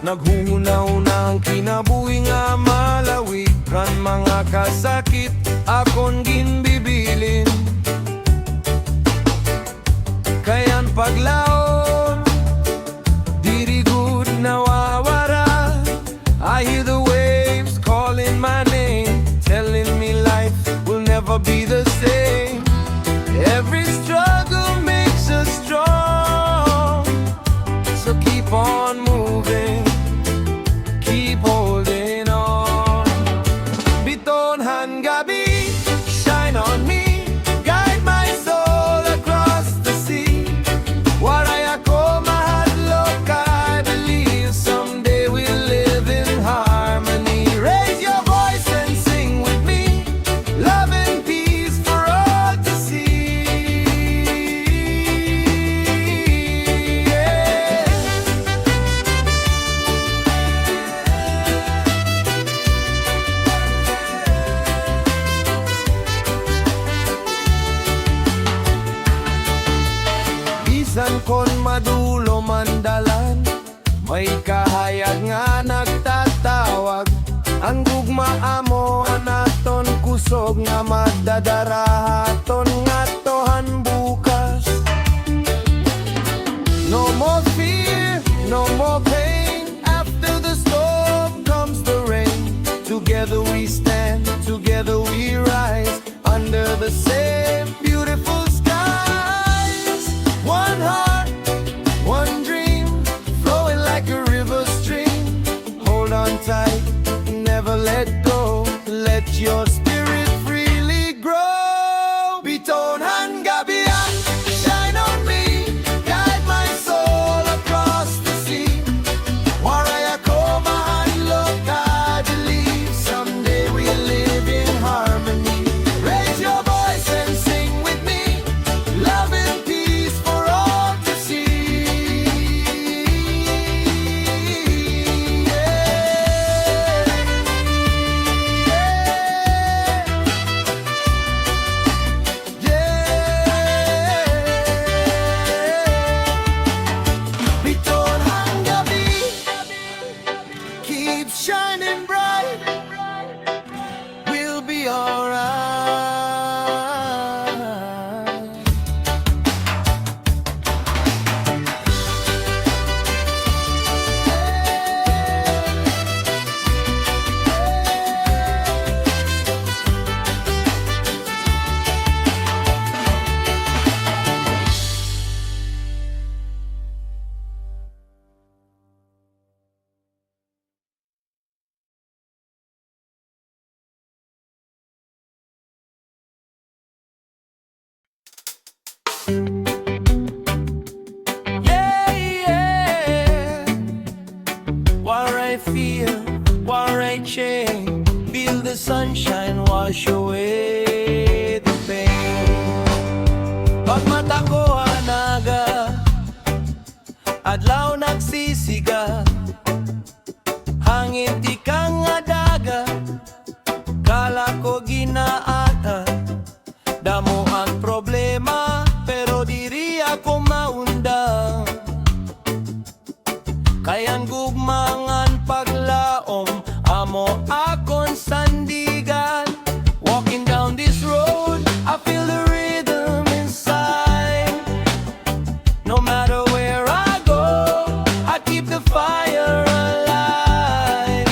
Naghuna-una ang kinabuhi nga malawig, kan mga kasakit akon ginbibilin. Kayan paglaon, diri good nawawara. I hear the waves calling my name, telling me life will never be the same. Every struggle makes us strong, so keep on moving, keep holding on. Bitoon han gabi, shine on me, guide my soul across the sea. Waray ako mahadlok, I believe someday we'll live in harmony. Raise your voice and sing with me, love and peace for all to see. Yeah. Bisan kon madulo mandalan, may kahayag nga nagtatawag. Ang gugma mo anaton kusog nga madadarahaton nga tohan bukas. No more fear, no more pain. After the storm comes the rain. Together we stand, together we rise, under the same beautiful skies. One heart, one dream, flowing like a river stream. Hold on tight, never let go, let your spirit freely grow. Bitoon han gabi-I, shine on me, guide my soul across the sea. Waray ako mahadlok, I believe someday we'll live in harmony. Raise your voice and sing with me, love and peace for all to see. Bitoon han gabi, keep shining bright, we'll be alright. Yeah, yeah. Waray feel, waray chain, feel the sunshine wash away the pain. Pag mata ko anaga, adlaw nagsisiga, hangin di kang adaga, kala ko ginaata. Damo ang problema, pero diri ako maundang. Kayan gugmangan paglaom, amo akon sandigan. Walking down this road, I feel the rhythm inside. No matter where I go, I keep the fire alive.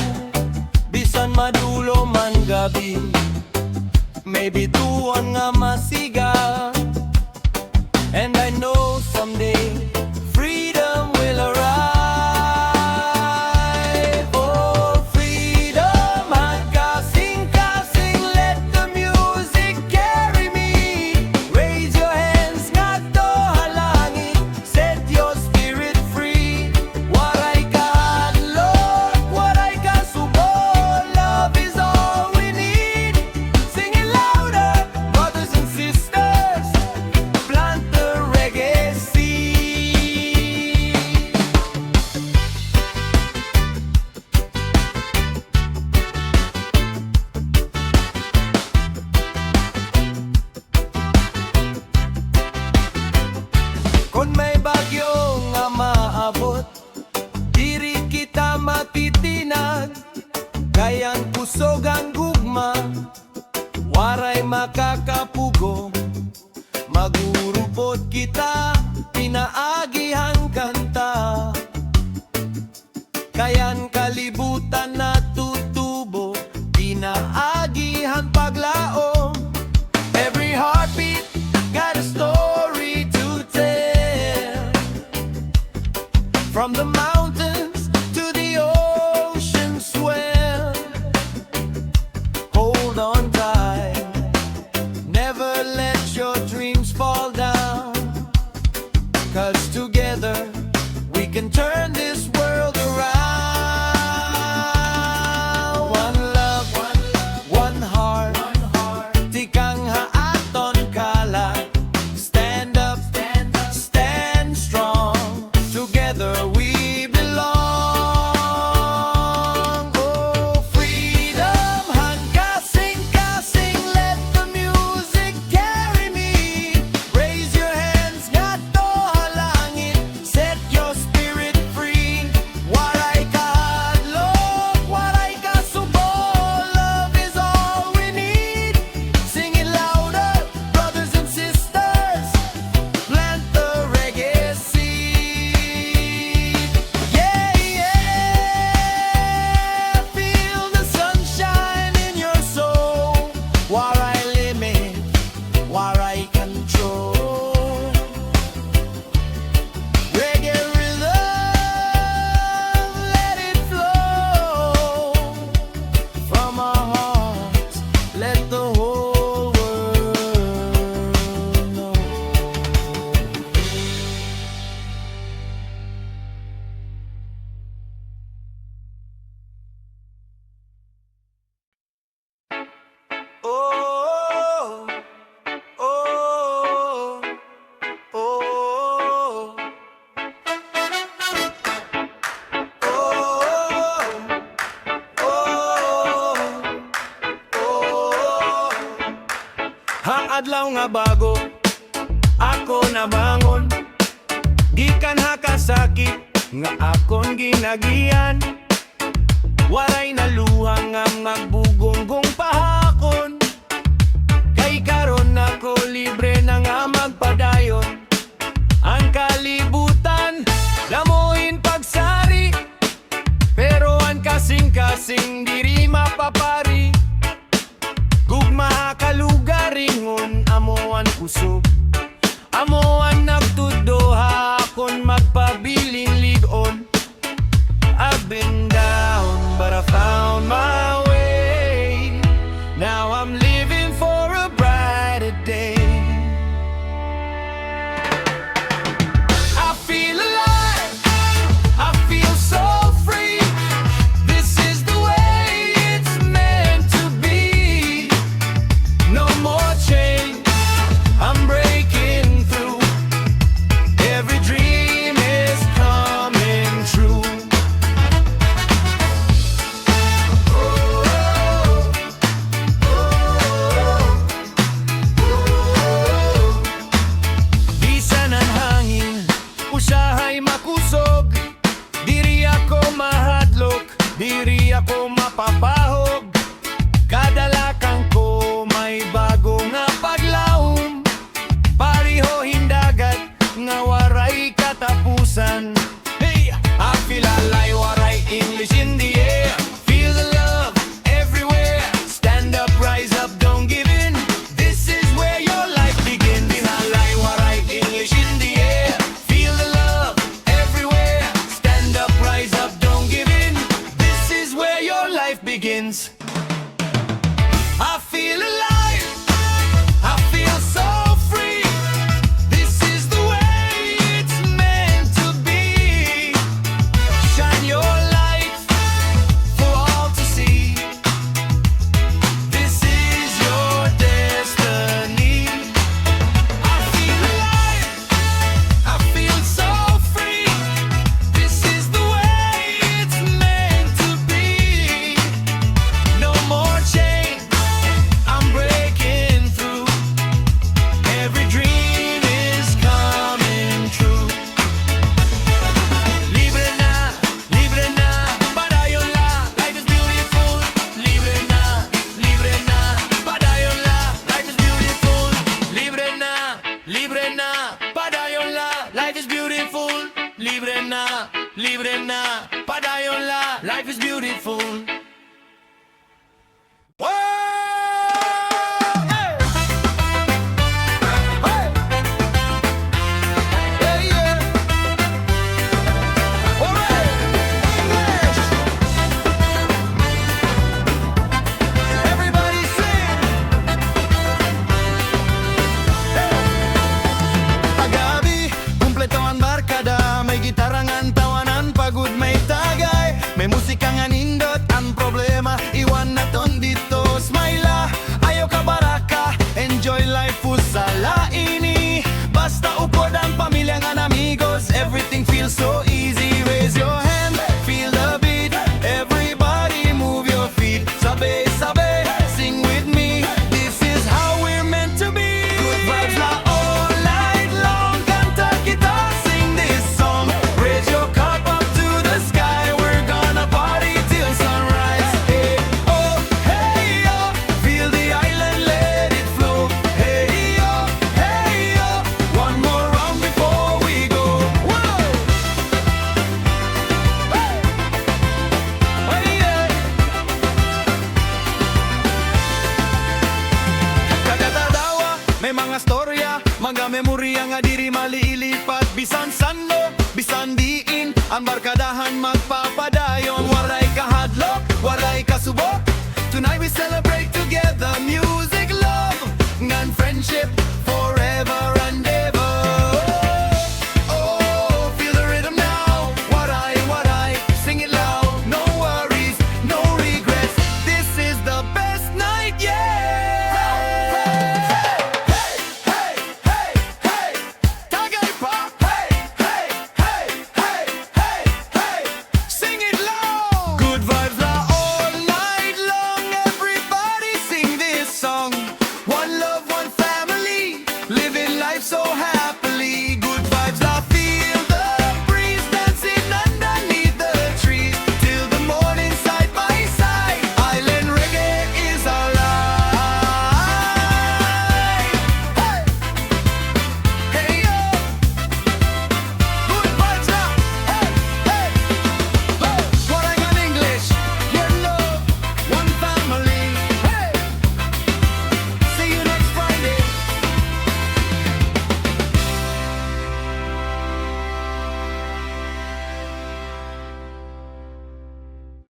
Kayan kusog ang gugma, waray makakapugo. Magurupot kita, pinaagihang kanta. Kayan kalibutan na tutubo, pinaagihan paglaom. Every heartbeat got a story to tell. From the mountains to the ocean swell. Hold on tight, never let your dreams fall down. 'Cause together we can turn this world around. One love, one heart, tikang haaton kala. Stand up, stand strong. Together we belong. Oh, freedom, han kasing, let the music carry me. Raise your hands, ngato halangin, set your spirit free. Waray kahadlok, waray kasubol, love is all we need. Sing it louder, brothers and sisters, plant the reggae seed. Yeah, yeah, feel the sunshine in your soul. Waray limit, waray control. Reggae rhythm, let it flow from our hearts, let the whole world know. Oh, oh, oh, Hang adlaw nga bago, ako nabangon. Gikan hakasakit, nga akon ginagian. Waray naluhang nga magbugonggong pahakon. Kay karon ako libre na nga magpadayon. Ang kalibutan, damuhin pagsari. Pero ang kasing-kasing diri mapapari. Gugma kalugaringon, amoan kusog. Amoan nagtudoha akon magpabiling ligon. I've been down, but I found my way. Now I'm living for a brighter day. I feel alive, I feel so free. This is the way it's meant to be. No more chains, I'm breaking through. Every dream is coming true. Bisan ang hangin, usahay makusog. Diri ako mahadlok, diri ako mapapahog. Kadalakang ko may bago nga paglahom. Pariho hindagat nga waray katapusan. Hey, I feel alive, waray English in the air. Feel the love everywhere. Stand up, rise up, don't give in. This is where your life begins. Alay, waray English in the air. Feel the love everywhere. Stand up, rise up, don't give in. This is where your life begins. I feel alive, I feel so free. This is the way it's meant to be. Shine your light for all to see. This is your destiny. I feel alive, I feel so free. This is the way it's meant to be. beautiful.